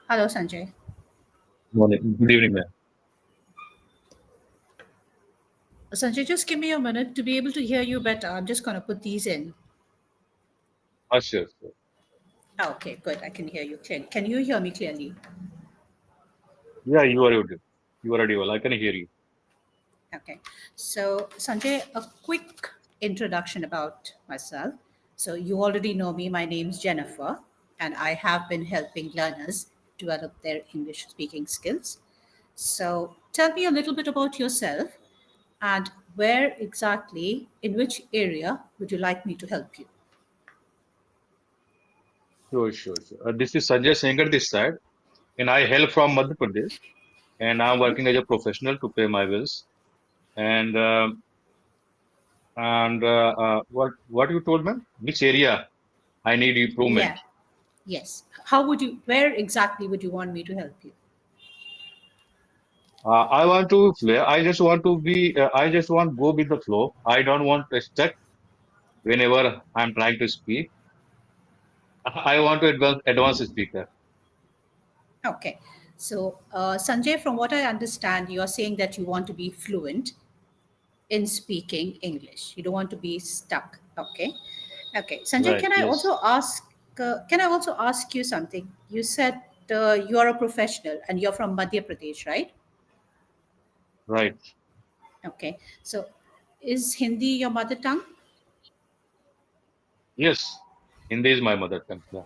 Hello, Sanjay. Morning. Good evening, ma'am. Sanjay, just give me a minute to be able to hear you better. I'm just going to put these in. Sure, sure. Okay, good. I can hear you clearly. Can you hear me clearly? Yeah, you are audible. You are audible. I can hear you. Okay. So, Sanjay, a quick introduction about myself. So, you already know me. My name's Jennifer, and I have been helping learners develop their English speaking skills. So, tell me a little bit about yourself and where exactly, in which area would you like me to help you? Sure, sure, sure. This is Sanjay Sengar this side, and I hail from Madhya Pradesh, and I'm Okay. working as a professional to pay my bills. And what you told, ma'am? Which area I need improvement? Yeah. Yes. How would you, where exactly would you want me to help you? I want to play. I just want to be. I just want go with the flow. I don't want to stuck whenever I'm trying to speak. I want to advance speaker. Okay. So, Sanjay, from what I understand, you are saying that you want to be fluent in speaking English. You don't want to be stuck. Okay. Okay. Sanjay, Right. can I Yes. also ask? Can I also ask you something? You said you are a professional and you're from Madhya Pradesh, right? Right. Okay. So, is Hindi your mother tongue? Yes. Hindi is my mother tongue. Yeah.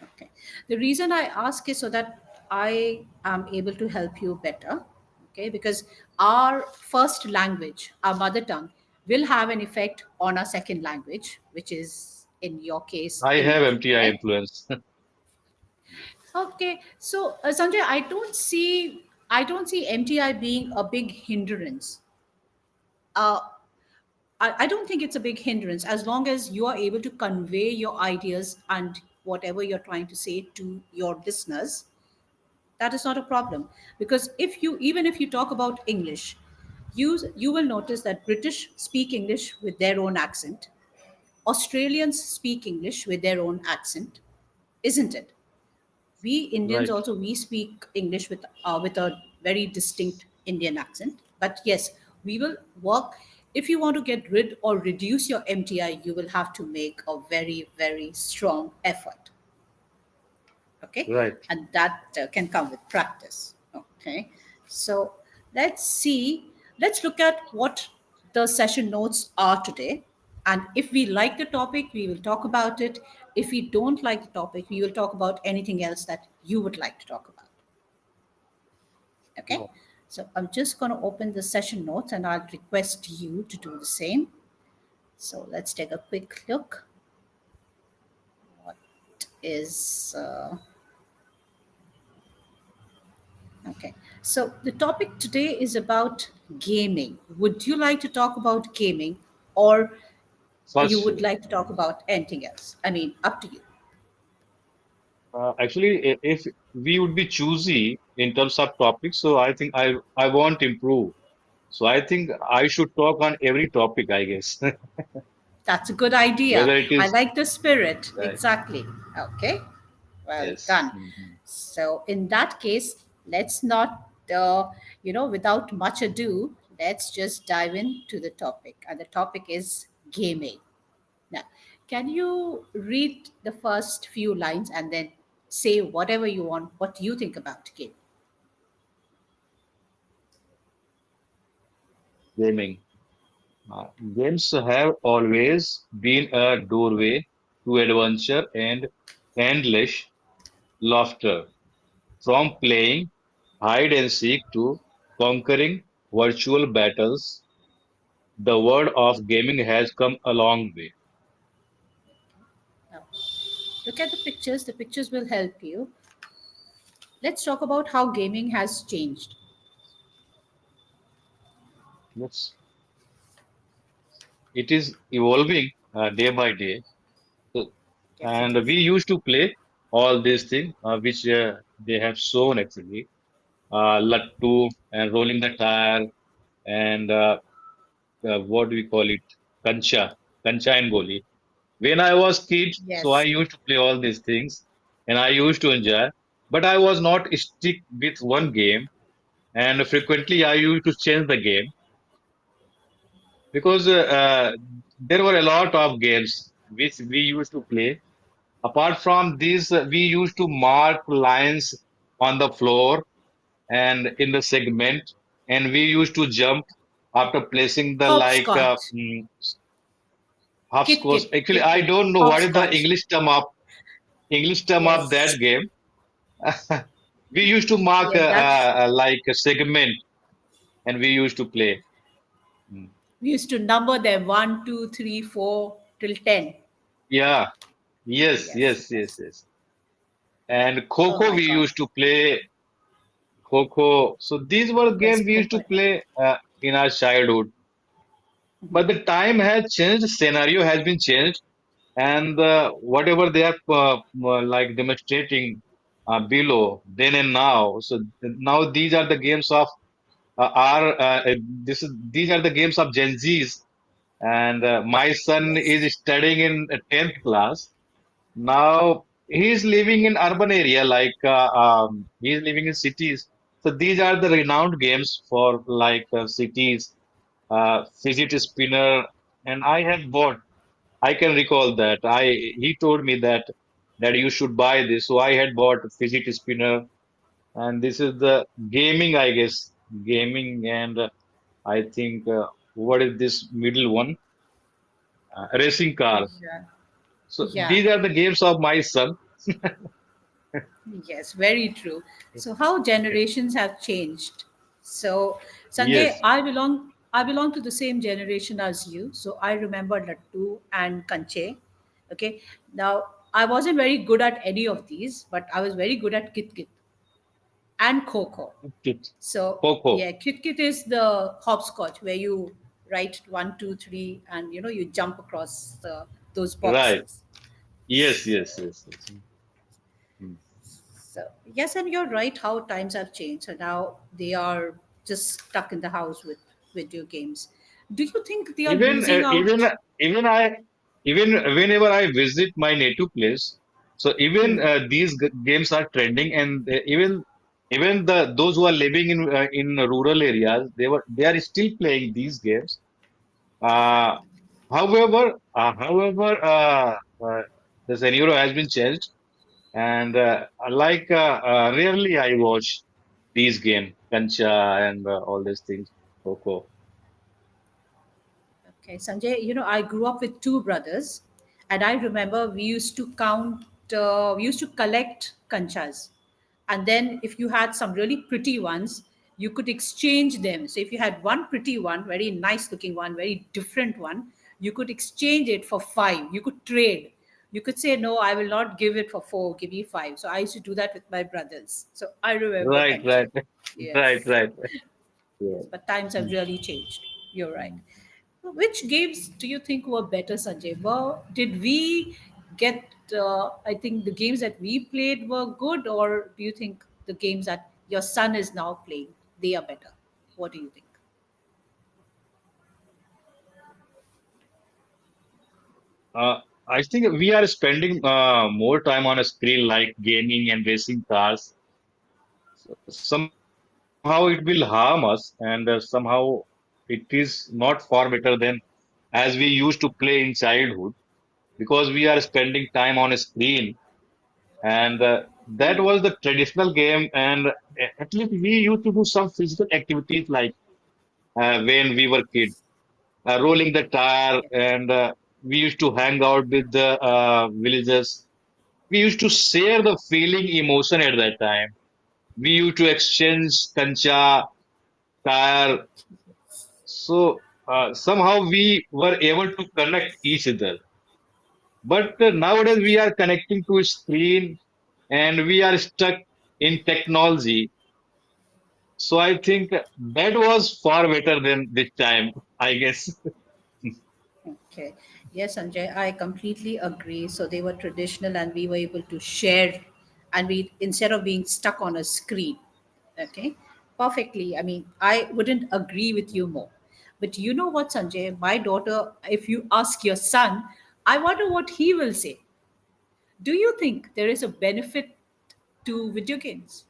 Okay. The reason I ask is so that I am able to help you better. Okay. Because our first language, our mother tongue, will have an effect on our second language, which is in your case, I have English, MTI right? influence. Okay. So, Sanjay, I don't see MTI being a big hindrance. Uh, I don't think it's a big hindrance as long as you are able to convey your ideas and whatever you're trying to say to your listeners. That is not a problem, because if you talk about English, you will notice that British speak English with their own accent, Australians speak English with their own accent, isn't it? We Indians Right. also, we speak English with a very distinct Indian accent. But yes, we will work. If you want to get rid or reduce your MTI, you will have to make a very, very strong effort. Okay. Right. And that can come with practice. Okay. So let's look at what the session notes are today, and if we like the topic we will talk about it. If we don't like the topic, we will talk about anything else that you would like to talk about. Okay. Oh, So I'm just going to open the session notes and I'll request you to do the same. So let's take a quick look. What is Okay. So the topic today is about gaming. Would you like to talk about gaming, or for you would sure. like to talk about anything else? I mean, up to you. Actually, if we would be choosy in terms of topics, so I think I want to improve. So I think I should talk on every topic, I guess. That's a good idea. Whether it I is like the spirit. right. Exactly. Okay. Well Yes. done. Mhm. So in that case, let's not, without much ado, let's just dive into the topic. And the topic is gaming. Now, can you read the first few lines and then say whatever you want, what you think about gaming? Gaming. Uh, Games have always been a doorway to adventure and endless laughter. From playing hide and seek to conquering virtual battles, the world of gaming has come a long way. Now, look at the pictures. The pictures will help you. Let's talk about how gaming has changed. Yes, it is evolving day by day. So- Yes, it And we is. used to play all these things, which they have shown actually. Lattu and rolling the tire and what do we call it? Kancha, Kancha and Goli. When I was kid, so I Yes. used to play all these things and I used to enjoy. but I was not stick with one game, and frequently I used to change the game because there were a lot of games which we used to play. Apart from this, we used to mark lines on the floor and in the segment, and we used to jump after placing the Hopscotch, kit hopscotch. kit, Actually, kit I kit, don't know what is the hopscotch. English term of Yes, that game. We used to mark yes, that's like a segment, and we used to play. Mm. we used to number them one, two, three, four till 10. Yeah, yes, Yes, yes, yes, yes. yes. And Oh Coco my we God. used to play Coco. So these were Yes, games we used Coco. to play in our childhood. But the time has changed, scenario has been changed, and whatever they are like demonstrating below then and now. So now these are the games of our these are the games of Gen Zs, and my son Yes. is studying in 10th class. Now he's living in urban area, like he's living in cities. So these are the renowned games for like cities, fidget spinner, and I had bought. I can recall that. He told me that you should buy this, so I had bought a fidget spinner, and this is the gaming, I guess, gaming, and I think what is this middle one? Racing car. Yeah. So Yeah. these are the games of my son. Yes, very true. So how generations have changed. So Sanjay, Yes. I belong to the same generation as you. So I remember Lattu and Kanche. Okay. Now I wasn't very good at any of these, but I was very good at Kit Kit and Coco. Kit- So Coco. yeah, Kit Kit is the hopscotch where you write one, two, three, and you jump across those Right. boxes. Yes, yes, yes, yes. Mm. So yes, and you're right how times have changed. So now they are just stuck in the house with video games. Do you think they are Even losing out? even I even whenever I visit my native place, so even Hmm. these games are trending, and even the those who are living in rural areas, they are still playing these games. Uh, however, the scenario has been changed, and rarely I watch these games, Kancha and all these things, Coco. Okay, Sanjay, I grew up with two brothers, and I remember we used to collect kanchas. And then if you had some really pretty ones, you could exchange them. So if you had one pretty one, very nice looking one, very different one, you could exchange it for five. You could trade. You could say, no, I will not give it for four, give me five. So I used to do that with my brothers. So I remember Right, kancha. right, right, Yes. right. Yeah. Yes, but times have Mm, really changed. You're right. mm. Which games do you think were better, Sanjay? Well, did we get? I think the games that we played were good, or do you think the games that your son is now playing they are better? What do you think? Uh, I think we are spending more time on a screen like gaming and racing cars. Somehow it will harm us, and somehow it is not far better than as we used to play in childhood because we are spending time on a screen, and that was the traditional game. And at least we used to do some physical activities like when we were kids, rolling the tire, Yes. and we used to hang out with the villagers. We used to share the feeling, emotion at that time. We used to exchange kancha, tire. So somehow we were able to connect each other. But nowadays we are connecting to a screen, and we are stuck in technology. So I think that was far better than this time, I guess. Okay. Yes, Sanjay, I completely agree. So they were traditional and we were able to share and we instead of being stuck on a screen. Okay. Perfectly. I mean, I wouldn't agree with you more. But you know what, Sanjay? My daughter, if you ask your son, I wonder what he will say. Do you think there is a benefit to video games?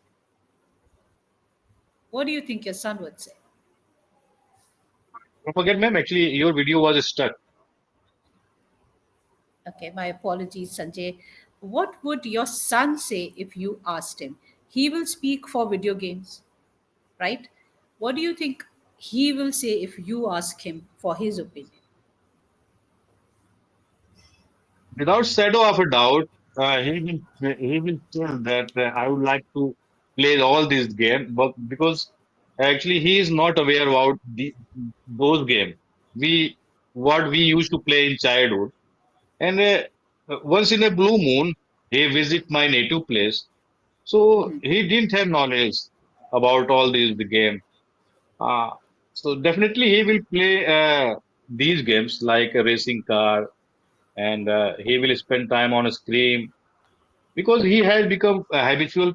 What do you think your son would say? Don't forget, ma'am, actually, your video was stuck. Okay, my apologies, Sanjay. What would your son say if you asked him? He will speak for video games, right? What do you think he will say if you ask him for his opinion? Without shadow of a doubt, he will tell that I would like to play all these games, but because actually he is not aware about those games. We what we used to play in childhood, and once in a blue moon, he visit my native place, so Hmm. he didn't have knowledge about all these the game. Uh, so definitely he will play these games like a racing car, and he will spend time on a screen because he has become habitual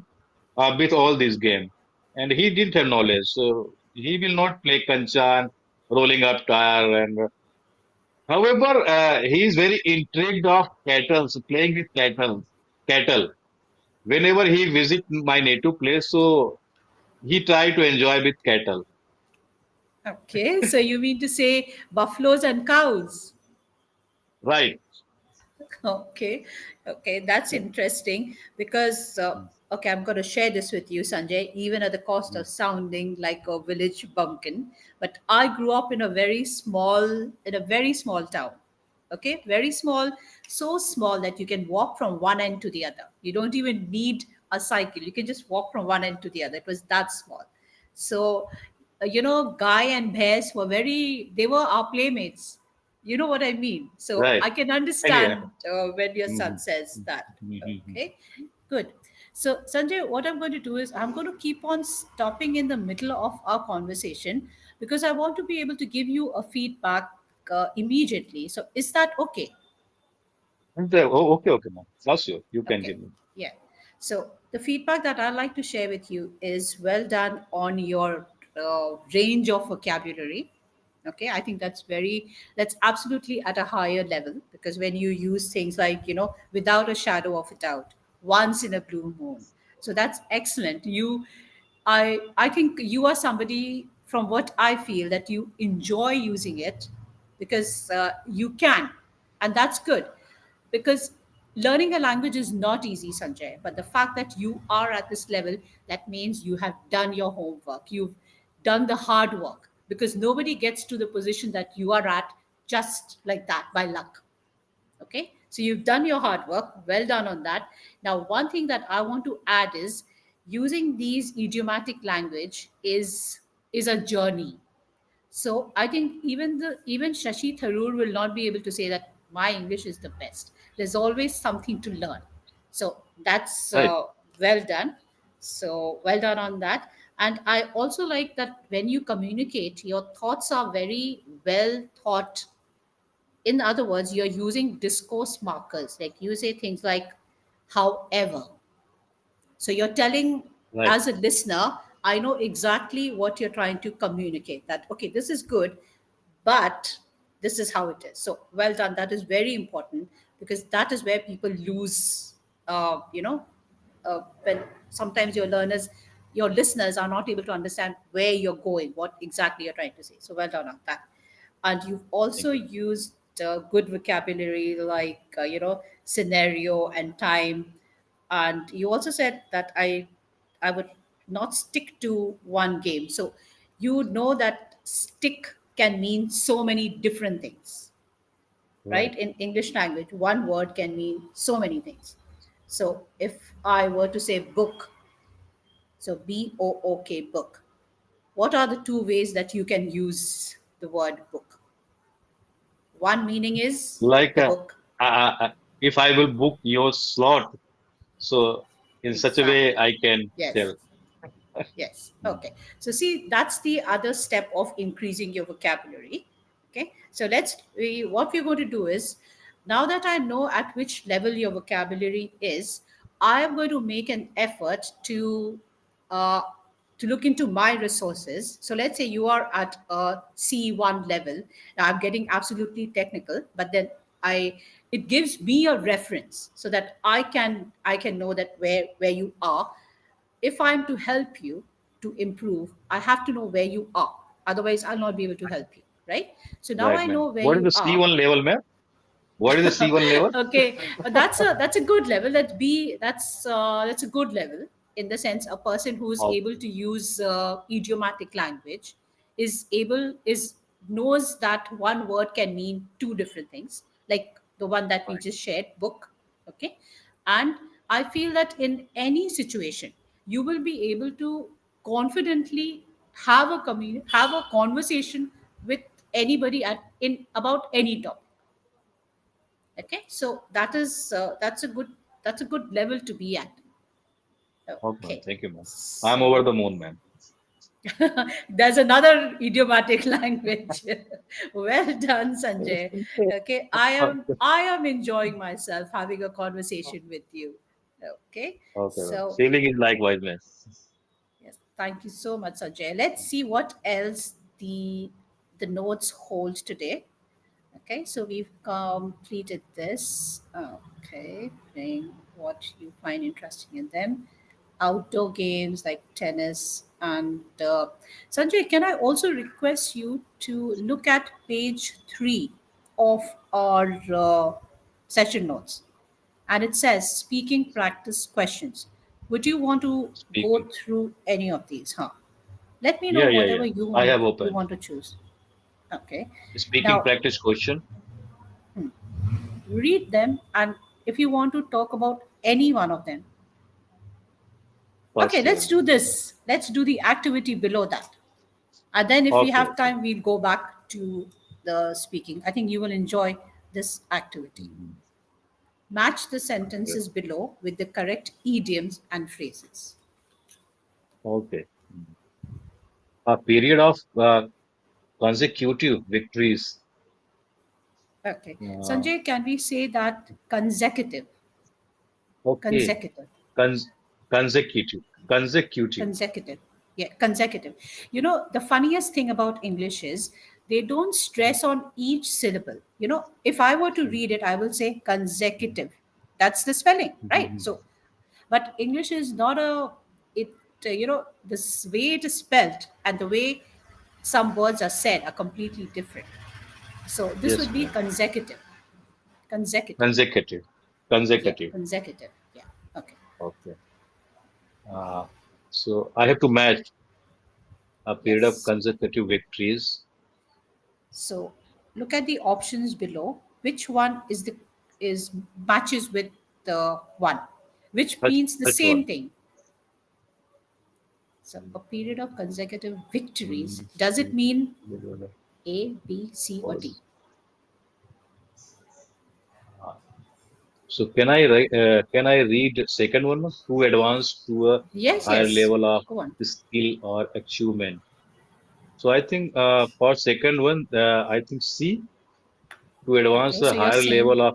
with all these games, and he didn't have knowledge, so he will not play kanchan, rolling up tire, and however, he is very intrigued of cattle, so playing with cattle. Whenever he visit my native place, so he try to enjoy with cattle. Okay, so you mean to say buffaloes and cows? Right. Okay, okay, that's Yeah. interesting because, Mm, okay, I'm going to share this with you, Sanjay, even at the cost mm, of sounding like a village bumpkin. But I grew up in a very small town. Okay, very small, so small that you can walk from one end to the other. You don't even need a cycle, you can just walk from one end to the other. It was that small. So, Guy and Bears they were our playmates. You know what I mean? So right. I can Idea. understand when your son Mhm, says that. mhm, mhm. Okay, good. So, Sanjay, what I'm going to do is I'm going to keep on stopping in the middle of our conversation because I want to be able to give you a feedback immediately. So, is that okay? And, okay, okay, ma'am. That's you. You can Okay, give me. yeah. So the feedback that I'd like to share with you is well done on your range of vocabulary. Okay, I think that's absolutely at a higher level because when you use things like, without a shadow of a doubt, once in a blue moon. So that's excellent. I think you are somebody from what I feel that you enjoy using it because you can, and that's good because learning a language is not easy, Sanjay, but the fact that you are at this level, that means you have done your homework, you've done the hard work, because nobody gets to the position that you are at just like that by luck. Okay, so you've done your hard work, well done on that. Now, one thing that I want to add is using these idiomatic language is a journey. So I think even Shashi Tharoor will not be able to say that my English is the best. There's always something to learn. So that's Right. well done. So well done on that. And I also like that when you communicate, your thoughts are very well thought. In other words, you're using discourse markers. Like you say things like, however. So you're telling, Right. as a listener, I know exactly what you're trying to communicate. That, okay, this is good, but this is how it is. So well done. That is very important because that is where people lose, when sometimes your listeners are not able to understand where you're going, what exactly you're trying to say. So well done on that. And you've also Thank you. used good vocabulary like scenario and time. And you also said that I would not stick to one game. So you know that stick can mean so many different things, Right. right? In English language, one word can mean so many things. So if I were to say book, so book, book, what are the two ways that you can use the word book? One meaning is Like, the book. if I will book your slot, so in such a way Exactly. I can Yes. tell. Yes. Mm, Okay. So see, that's the other step of increasing your vocabulary. Okay. So what we're going to do is, now that I know at which level your vocabulary is, I am going to make an effort uh, to look into my resources. So let's say you are at a C1 level. Now I'm getting absolutely technical, but then I it gives me a reference so that I can know that where you are. If I'm to help you to improve, I have to know where you are. Otherwise, I'll not be able to help you, right? So now Right, I ma'am. know where What is you the are. C1 level, ma'am? What is the C1 level? Okay, that's a good level. That's a good level, in the sense a person who's Okay. able to use idiomatic language is knows that one word can mean two different things, like the one that we Right. just shared, book. Okay, and I feel that in any situation you will be able to confidently have a conversation with anybody in about any topic. Okay, so that's a good level to be at. Okay, ma'am. Okay, Thank you, ma'am. I'm over the so moon, ma'am. there's another idiomatic language. Well done, Sanjay. Okay, I am enjoying myself having a conversation with you. Okay, Okay, ma'am. so Feeling is likewise, ma'am. yes, thank you so much, Sanjay. Let's see what else the notes hold today. Okay, so we've completed this. Okay, playing what you find interesting in them. Outdoor games like tennis and Sanjay, can I also request you to look at page 3 of our session notes? And it says speaking practice questions. Would you want to go Speaking. through any of these? Huh? Let me know Yeah, yeah, yeah. whatever you I want have you opened. want to choose. Okay. Speaking Now, practice question. read them, and if you want to talk about any one of them. Okay, First let's level. do this. Let's do the activity below that. And then if we Okay, have okay. time, we'll go back to the speaking. I think you will enjoy this activity. Mhm. Match the Okay. sentences below with the correct idioms and phrases. Okay. Mhm. A period of consecutive victories. Okay. Uh, Sanjay, can we say that consecutive? okay. Consecutive. Cons- consecutive. Consecutive. Consecutive. Yeah, consecutive. You know, the funniest thing about English is they don't stress on each syllable. You know, if I were to read it, I will say consecutive. That's the spelling, right? Mhm. So, but English is not a, it, this way it is spelled and the way some words are said are completely different. So, this Yes, would be ma'am. consecutive. Consecutive. Consecutive. Yeah, Consecutive. consecutive. Yeah. Okay. Okay. Uh, so I have to match a period of Yes. consecutive victories. So look at the options below. Which one is matches with the one, which First, means the first same one. thing. So a period of consecutive victories. Mm, Does it mm, mean mm, A, B, C, or D? was- uh, So can I read second one to advance to a Yes, higher yes. level of Go on. skill or achievement? So I think for second one, I think C to advance Okay, a so you're higher saying level of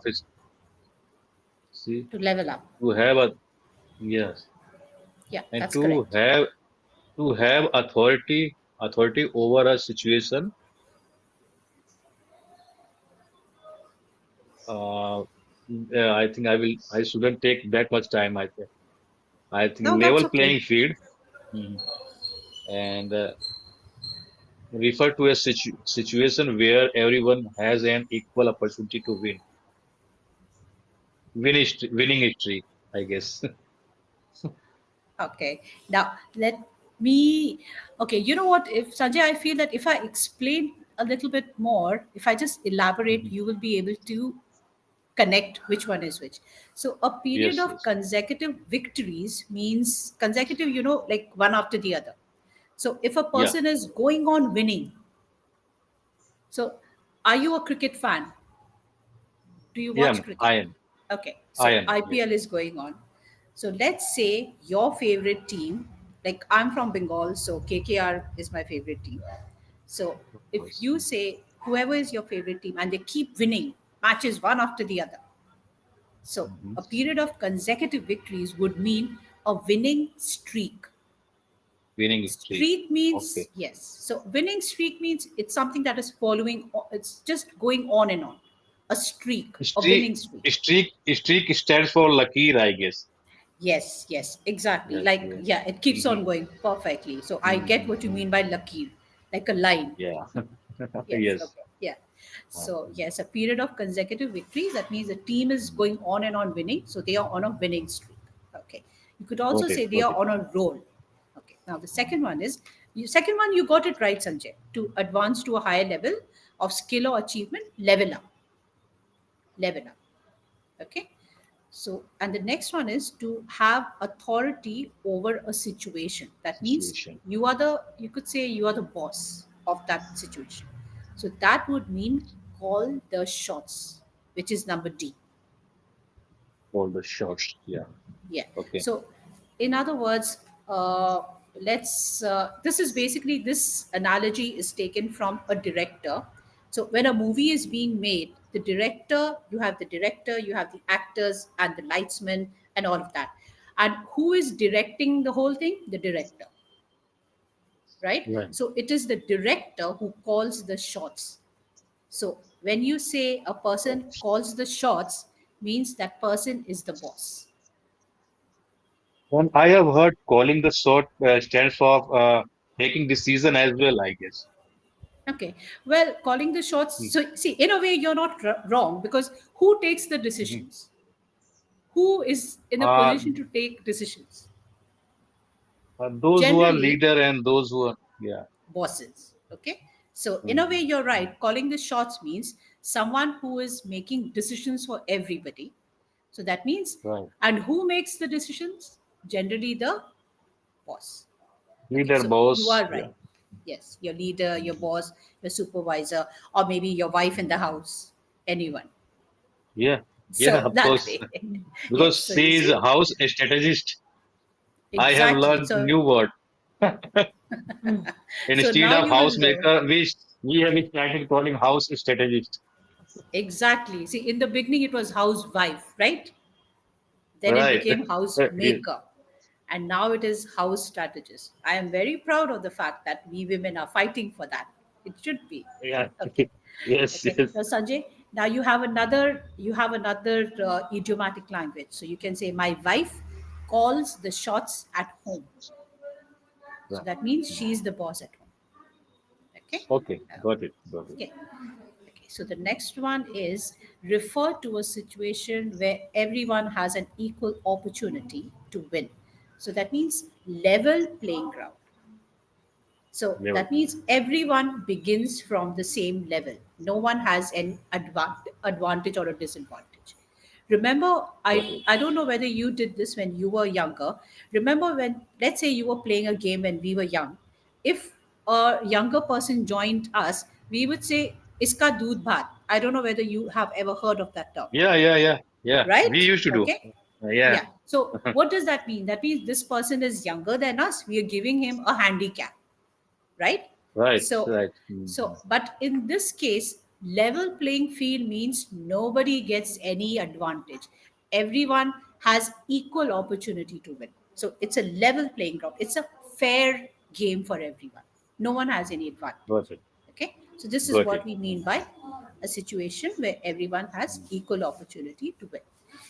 C to level up. to have a yes Yeah, and that's correct. to have authority over a situation. Uh, I think I shouldn't take that much time. I think No, that's level okay. playing field. Mhm. And refer to a situation where everyone has an equal opportunity to winning history, I guess. Okay. Now let me. Okay, you know what? If Sanjay, I feel that if I explain a little bit more, if I just elaborate, Mhm. you will be able to connect which one is which. So a period Yes, of yes. consecutive victories means consecutive, like one after the other. So if a Yeah, person is going on winning, so are you a cricket fan? Do you yeah, watch cricket? iron, Okay, so iron. Yes, IPL is going on. So let's say your favorite team, like I'm from Bengal, so KKR is my favorite team. So of if course. you say whoever is your favorite team and they keep winning matches one after the other, so Mhm. a period of consecutive victories would mean a winning streak. Winning history. Streak Okay. means yes. So winning streak means it's something that is following, it's just going on and on. a streak, a winning Streak, streak. streak stands for Lakir, I guess. Yes, yes, exactly. Yes, Like, yes. yeah, it keeps Mm-hmm. on going perfectly. So I get what you Mm-hmm. mean by lakir, like a line. Yeah. Yes, Yes. okay, yeah. Uh, So, yes, a period of consecutive victories. That means the team is going on and on winning. So they are on a winning streak. Okay. You could also Got it. say they Got are it. on a roll. Okay. Now, the second one is, second one, you got it right, Sanjay. To advance to a higher level of skill or achievement, level up, level up. Okay. So, and the next one is to have authority over a situation. That means Situation you could say you are the boss of that situation. So that would mean call the shots, which is number D. for the shots. Yeah. Yeah. Okay. So, in other words, this is basically, this analogy is taken from a director. So, when a movie is being made, the director, you have the actors and the lightsmen and all of that. And who is directing the whole thing? The director, right? Right. So, it is the director who calls the shots. So, when you say a person calls the shots, means that person is the boss. And I have heard calling the shot stands for taking decision as well, I guess. Okay. Well, calling the shots. Mm. So, see, in a way, you're not wrong, because who takes the Mhm. decisions? Who is in a Uh, position to take decisions? those who are Generally, leader and those who are, yeah. bosses. Okay. So, in a way, Mhm. you're right. Calling the shots means someone who is making decisions for everybody. So, that means, Right. and who makes the decisions? Generally, the boss. Okay, Leader, so you boss. are Yeah. right. Yes, your leader, your boss, your supervisor, or maybe your wife in the house, anyone. Yeah. Yeah, So of that course. way. Yes, Because so you she is see, a house strategist. I have exactly. learned So new word. so Instead now of you will know. housemaker, we have started calling house strategist. Exactly. See, in the beginning it was housewife, right? Then it Right. became Yeah. housemaker, and now it is house strategist. I am very proud of the fact that we women are fighting for that. It should be. Yeah. Okay. Yes, Okay. yes. Now, Sanjay, now you have another idiomatic language. So you can say, my wife calls the shots at home. So Right. that means she's the boss at home. Okay. Okay, Uh, got it, got it. okay. Okay. So the next one is refer to a situation where everyone has an equal opportunity to win. So that means level playing ground. So Level that playing. means everyone begins from the same level. No one has an advantage or a disadvantage. Remember, Got it. I don't know whether you did this when you were younger. Remember when, let's say you were playing a game when we were young. If a younger person joined us, we would say, Iska doodh bhat. I don't know whether you have ever heard of that term, Yeah, yeah, yeah, yeah. We right? used to do. Okay. Yeah, Yeah. So what does that mean? That means this person is younger than us. We are giving him a handicap, right? right, So, right. Mhm. but in this case, level playing field means nobody gets any advantage. Everyone has equal opportunity to win. So it's a level playing ground. It's a fair game for everyone. No one has any advantage. Got it, Okay. So this is got what it, we mean by a situation where everyone has equal opportunity to win.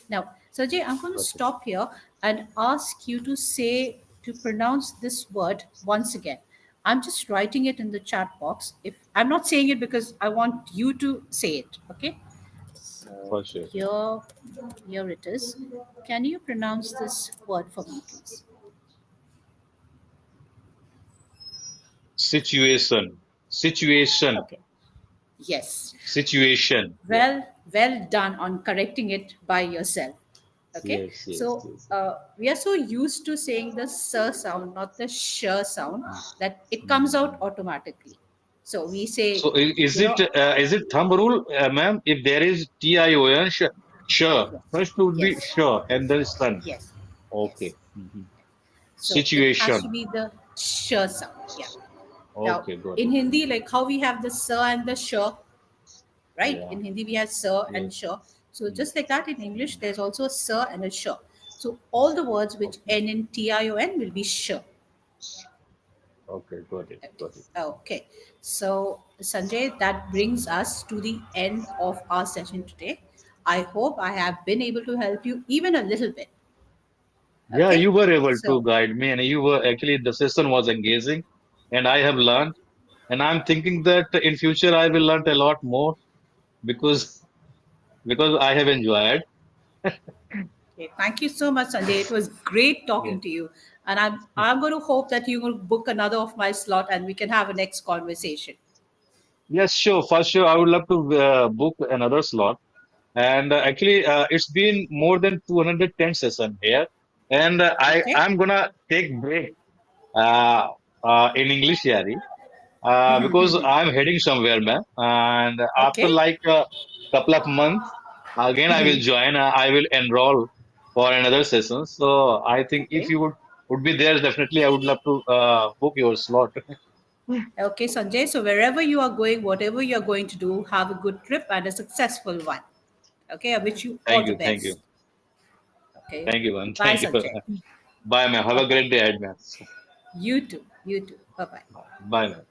Now, Sajay, I'm going to got it. stop here and ask you to pronounce this word once again. I'm just writing it in the chat box. If I'm not saying it because I want you to say it, okay? So For sure. here it is. Can you pronounce this word for me, please? Situation, situation, Okay. Yes. situation. Yeah. Well done on correcting it by yourself. Okay. Yes, yes, So yes. we are so used to saying the s sound, not the sh sound, Mm. that it comes out Mhm. automatically. So we say, So you know, is it thumb rule, ma'am? If there is tion, sure. yes, First would be yes, sure and then sun. yes, yes. Okay. Mhm. So it has to Situation. be the sh sound. Yeah. Now Okay, got in it. Hindi, like how we have the s and the sh, right? Yeah. In Hindi, we have sir Yes. and sh. So Mm. just like that, in English, Mhm. there's also a sir and a sh. So all the words which Okay. end in tion will be sh. Okay, got it, Okay. got it. Okay. So, Sanjay, that brings us to the end of our session today. I hope I have been able to help you even a little bit. Yeah, Okay. you were able to So, guide me, and you were actually the session was engaging, and I have learned, and I'm thinking that in future I will learn a lot more because I have enjoyed. okay, thank you so much, Sanjay. It was great Yeah. talking to you. And I'm going to hope that you will book another of my slot and we can have a next conversation. Yes, sure. For sure, I would love to book another slot. And actually, it's been more than 210 session here, and Okay. I'm gonna take break in English, Yari, because I'm heading somewhere, man. And after Okay. like a couple of months, again I will join. I will enroll for another session. So I think if Okay. you would be there, definitely I would love to book your slot. Okay, Sanjay. So, wherever you are going, whatever you're going to do, have a good trip and a successful one. Okay. I wish you all Thank the you, thank you, best. Okay. thank you, man. Bye, Thank you. Sanjay. Bye, man. Have Bye a bye. great day ahead, man. You too. You too. Bye bye. Bye, man.